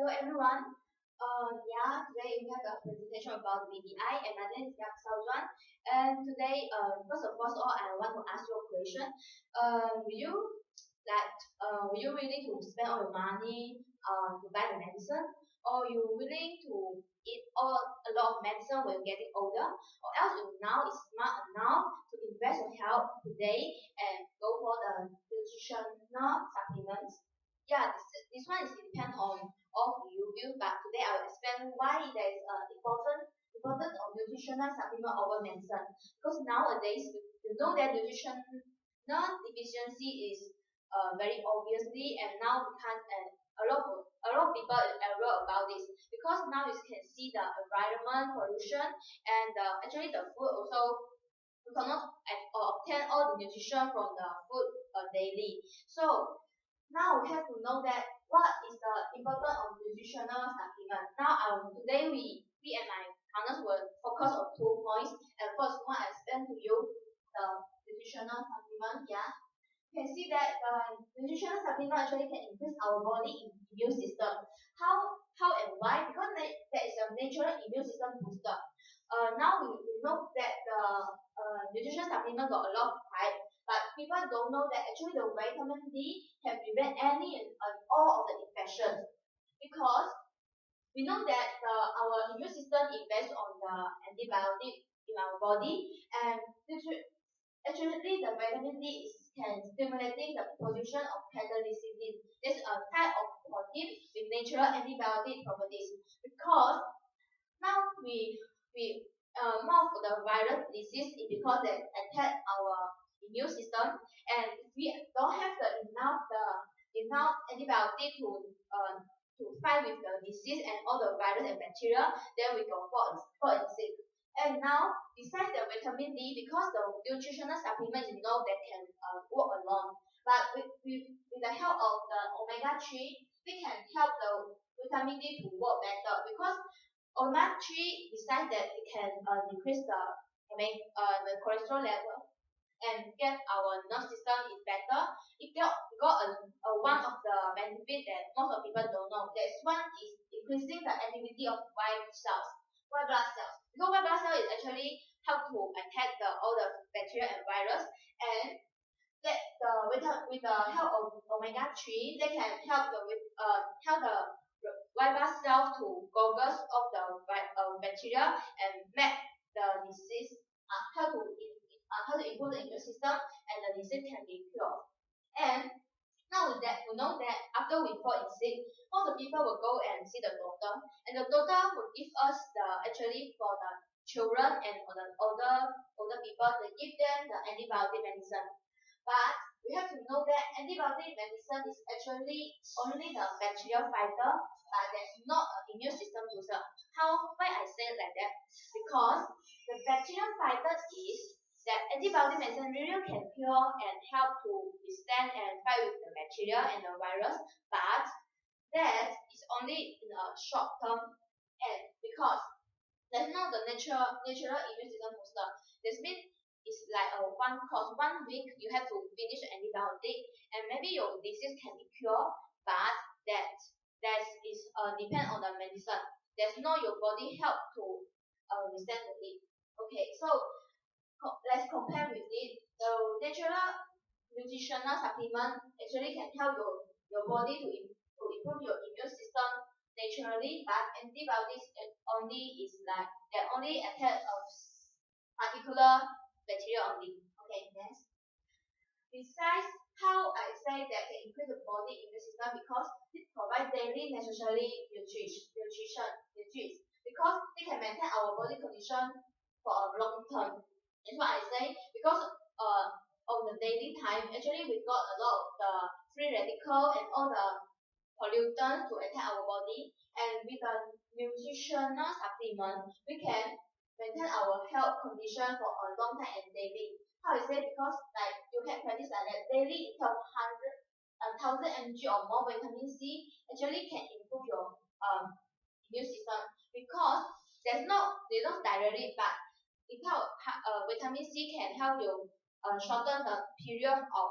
everyone. Today we have a presentation about VDI, and my name is Yap Saojuan. And today, first of all, I want to ask you a question. Will you willing to spend all your money to buy the medicine, or you willing to eat a lot of medicine when getting older, or else you now is smart enough to invest your health today and go for the nutritional supplements? This one is depend on all of you view, but today I will explain why there is important of nutritional supplement over medicine. Because nowadays you know that nutritional deficiency is very obviously, and now we can and a lot of people aware about this because now you can see the environment pollution and actually the food also you cannot obtain all the nutrition from the food daily. So now we have to know that what is the importance of nutritional supplement. Now today we and my partners will focus on 2 points. And first one I explain to you the nutritional supplement. You can see that nutritional supplement actually can increase our body immune system. How and why? Because there is a natural immune system booster. Now we know that the nutritional supplement got a lot of hype, but people don't know that actually the vitamin D can prevent any and all of the infections, because we know that our immune system is based on the antibiotic in our body, and actually the vitamin D can stimulating the production of catalysis. This is a type of protein with natural antibiotic properties, because now more of the virus disease is because they attack our immune system, and if we don't have enough antibiotic to fight with the disease and all the virus and bacteria, then we go fall sick. And now, besides the vitamin D, because the nutritional supplement that can work alone, but with the help of the omega 3, we can help the vitamin D to work better, because omega 3 besides that it can decrease the cholesterol level and get our nerve system is better. It got one of the benefit that most of people don't know. That is one is increasing the activity of white blood cells. Because white blood cell is actually help to attack all the bacteria and virus, and that with the help of omega 3, they can help the white blood cells to goggles of the bacteria and make the disease how to improve the immune system, and the disease can be cured. And now with that, we know that after we fall sick, most of the people will go and see the doctor, and the doctor will give us actually for the children and for the older people, they give them the antibiotic medicine. But we have to know that antibiotic medicine is actually only the bacterial fighter, but there's not an immune system booster. Why I say it like that? Because the bacterial fighter is that antibiotic medicine really can cure and help to withstand and fight with the bacteria and the virus, but that is only in a short term, and because there's not the natural immune system booster. This means it's like a one course, 1 week you have to finish the antibiotic, and maybe your disease can be cured, but that is depend on the medicine. There's no your body help to withstand it. Okay, so let's compare with it. The natural nutritional supplement actually can help your body to improve your immune system naturally, but antibiotics only is like they only attack a particular bacteria only. Okay, next. Besides, how I say that can increase the body immune system, because it provides daily necessary nutrition, because it can maintain our body condition for a long term. That's what I say, because on the daily time, actually we got a lot of the free radical and all the pollutants to attack our body, and with the nutritional supplement, we can maintain our health condition for a long time and daily. How I say, because like you can practice like that daily intake 1,000 mg or more vitamin C actually can improve your immune system, because they don't directly, but vitamin C can help you shorten the period of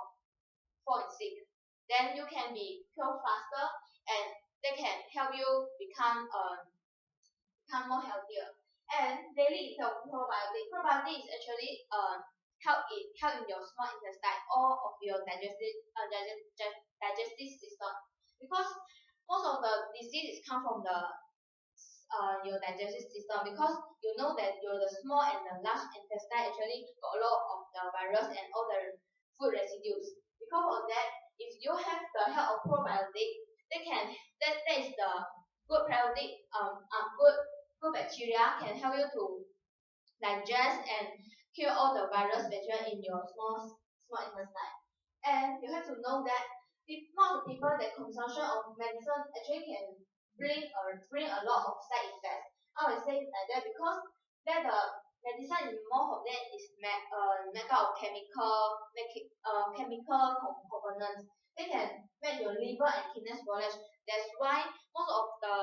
falling sick. Then you can be cured faster, and they can help you become more healthier. And daily intake of probiotic. Probiotic is actually help in your small intestine, all of your digestive system, because most of the diseases come from the your digestive system, because you know that your the small and the large intestine actually got a lot of the virus and all the food residues. Because of that, if you have the help of probiotic, that is the good probiotic good bacteria can help you to digest and kill all the virus bacteria in your small intestine. And you have to know that most people that consumption of medicine actually can bring a lot of side effects. I will say like that because that the medicine is most of that is made out of chemical components. They can make your liver and kidney spoilage. That's why most of the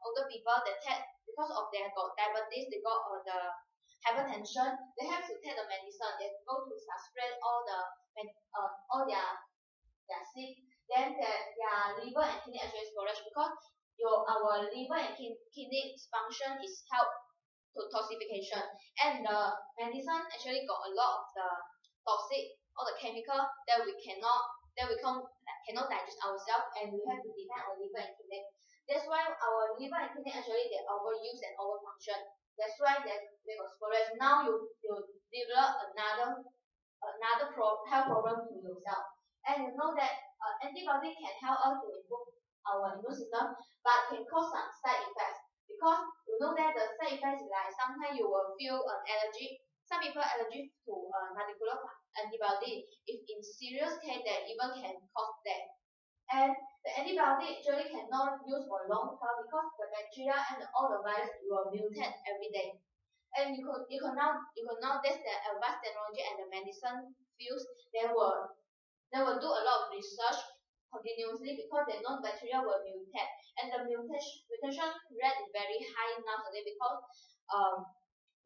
older people that take, because of they got diabetes, they got the hypertension, they have to take the medicine. They go to suppress all their sick, then their liver and kidney actually storage, because our liver and kidney function is help to toxification, and the medicine actually got a lot of the toxic, all the chemical that we cannot digest ourselves, and we have to depend on liver and kidney. That's why our liver and kidney actually they overuse and overfunction. That's why they got spoilage. Now you develop health problem to yourself. And you know that antibiotic can help us to improve our immune system, but can cause some side effects. Because you know that the side effects is like sometimes you will feel an allergy. Some people allergic to a particular antibiotic. If in serious case, that even can cause death. And the antibiotic actually cannot use for long term, because the bacteria and all the virus will mutate every day. And you could now that's the advanced technology and the medicine fields. They will do a lot of research continuously, because they know bacteria will mutate, and the mutation rate is very high nowadays, because um,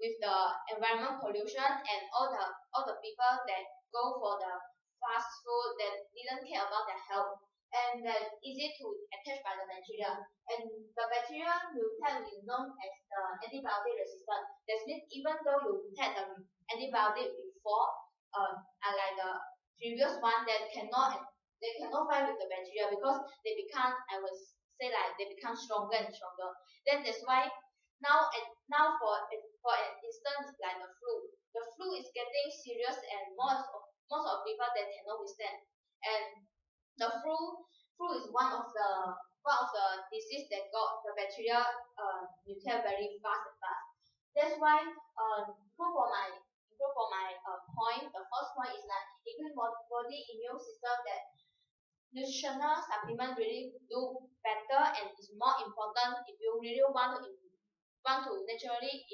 with the environment pollution and all the people that go for the fast food that didn't care about their health, and that easy to attach by the bacteria, and the bacteria mutate is known as the antibiotic resistant. That means even though you take the antibiotic before, unlike the previous one, that cannot fight with the bacteria, because they become, I will say like they become stronger and stronger. Then that's why now for instance like the flu is getting serious, and most of people that cannot withstand. And the flu is one of the disease that got the bacteria mutate very fast and fast. That's why improve for my point. The first point is like increase body immune system, that nutritional supplement really do better and is more important if you really want to naturally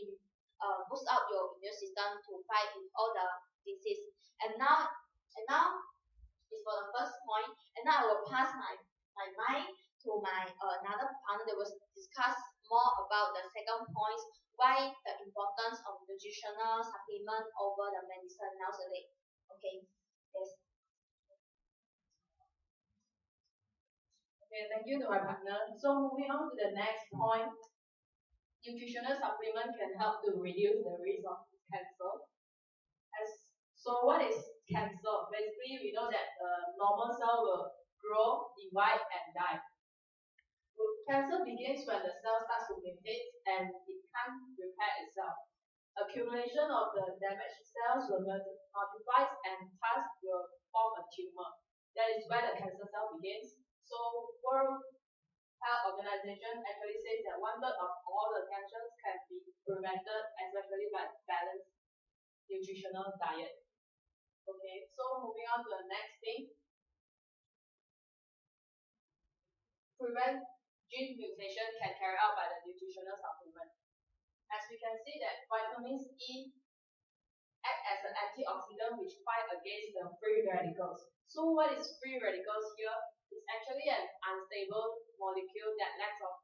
boost up your immune system to fight with all the disease. And now is for the first point, and now I will pass my mind to my another partner that will discuss more about the second point, why the importance of nutritional supplement over the medicine nowadays. Okay, yes. Okay, thank you to my partner. So moving on to the next point, nutritional supplement can help to reduce the risk of cancer. So what is cancer? Basically, we know that the normal cell will grow, divide, and die. Cancer begins when the cell starts to mutate and it can't repair itself. Accumulation of the damaged cells will multiply and thus will form a tumor. That is where the cancer cell begins. So World Health Organization actually says that 1/3 of all the cancers can be prevented, especially by balanced nutritional diet. Okay, so moving on to the next thing, prevent gene mutation can carry out by the nutritional supplement. As we can see that vitamins E act as an antioxidant which fight against the free radicals. So what is free radicals here? It's actually an unstable molecule that lacks of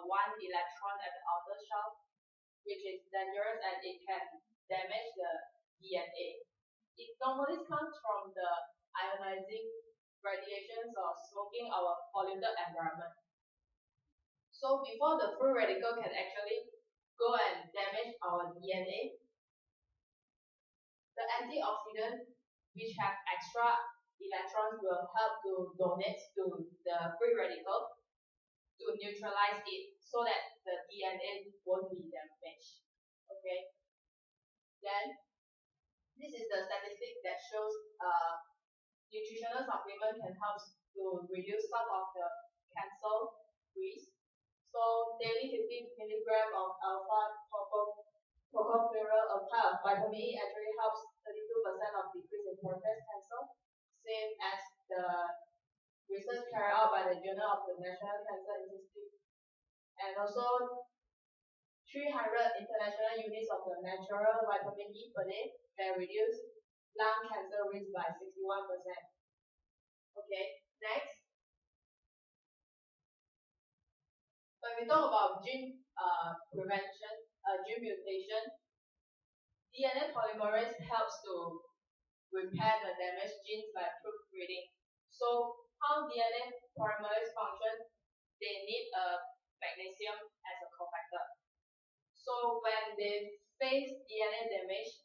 one electron at the outer shell, which is dangerous and it can damage the DNA. It normally comes from the ionizing radiations or smoking our polluted environment. So before the free radical can actually go and damage our DNA, the antioxidant which have extra electrons will help to donate to the free radical to neutralize it so that the DNA won't be damaged. Okay. Then this is the statistic that shows nutritional supplement can help to reduce some of the cancer risk. So daily 15 milligram of alpha tocopherol, a type of vitamin E, actually helps 32% of decrease in prostate cancer, same as the research carried out by the Journal of the National Cancer Institute. And also 300 international units of the natural vitamin E per day can reduce lung cancer risk by 61%. Okay, next. When we talk about gene prevention, gene mutation, DNA polymerase helps to repair the damaged genes by proofreading. So how DNA polymerase function? They need a magnesium as a cofactor. So when they face DNA damage,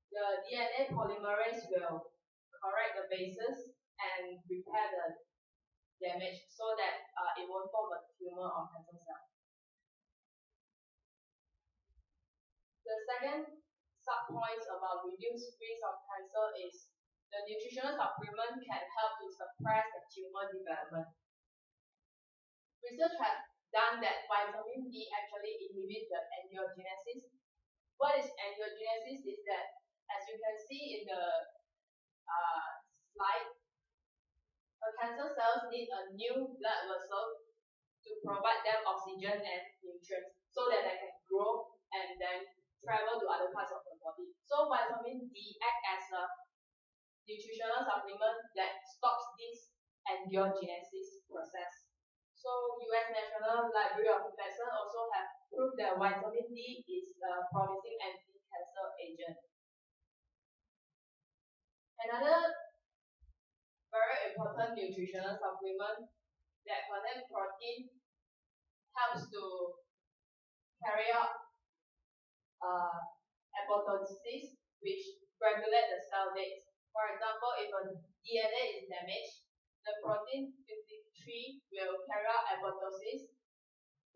the DNA polymerase will correct the bases and repair the damage so that it won't form a tumor or cancer cell. The second sub-point about reduced risk of cancer is the nutritional supplement can help to suppress the tumor development. Research has done that vitamin D actually inhibits the angiogenesis. What is angiogenesis is that, as you can see in the slide, a cancer cells need a new blood vessel to provide them oxygen and nutrients so that they can grow and then travel to other parts of the body. So vitamin D acts as a nutritional supplement that stops this angiogenesis process. So US National Library of Medicine also have proved that vitamin D is a promising anti-cancer agent. Another very important nutritional supplement that contains protein helps to carry out apoptosis, which regulate the cell dates. For example, if a DNA is damaged, the protein 53 will carry out apoptosis,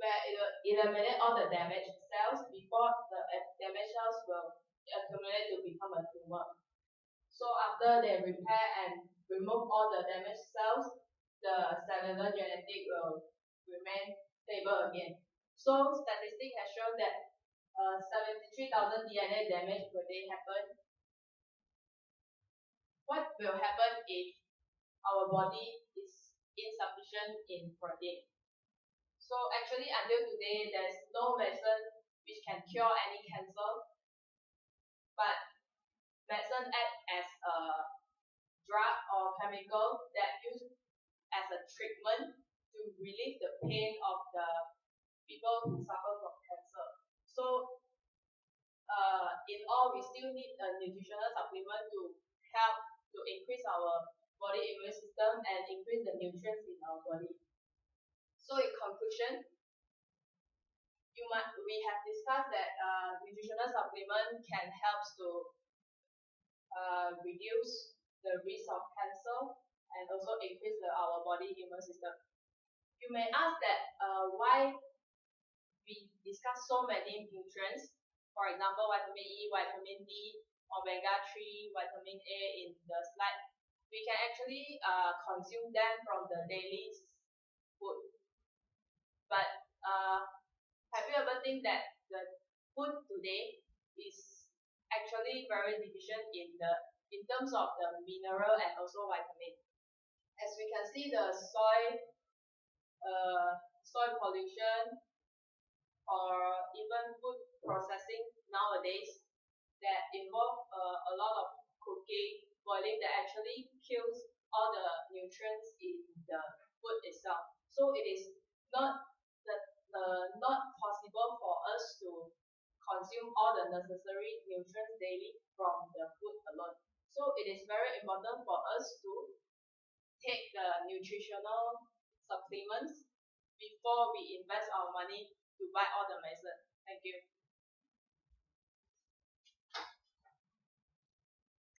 where it will eliminate all the damaged cells before the damaged cells will accumulate to become a tumor. So after they repair and remove all the damaged cells, the cellular genetic will remain stable again. So statistics has shown that 73,000 DNA damage per day happen. What will happen if our body is insufficient in protein? So actually until today, there's no medicine which can cure any cancer, but medicine acts as a drug or chemical that used as a treatment to relieve the pain of the people who suffer from cancer. So in all, we still need a nutritional supplement to help to increase our body immune system and increase the nutrients in our body. So in conclusion, we have discussed that nutritional supplement can help to reduce the risk of cancer and also increase our body immune system. You may ask that why we discuss so many nutrients, for example, vitamin E, vitamin D, omega-3, vitamin A in the slide. We can actually consume them from the daily food. But have you ever think that the food today is actually very deficient in terms of the mineral and also vitamin? As we can see, the soil pollution or even food processing nowadays that involve a lot of cooking, boiling that actually kills all the nutrients in the food itself. So it is not possible for us to consume all the necessary nutrients daily from the food alone. So it is very important for us to take the nutritional supplements before we invest our money to buy all the medicine.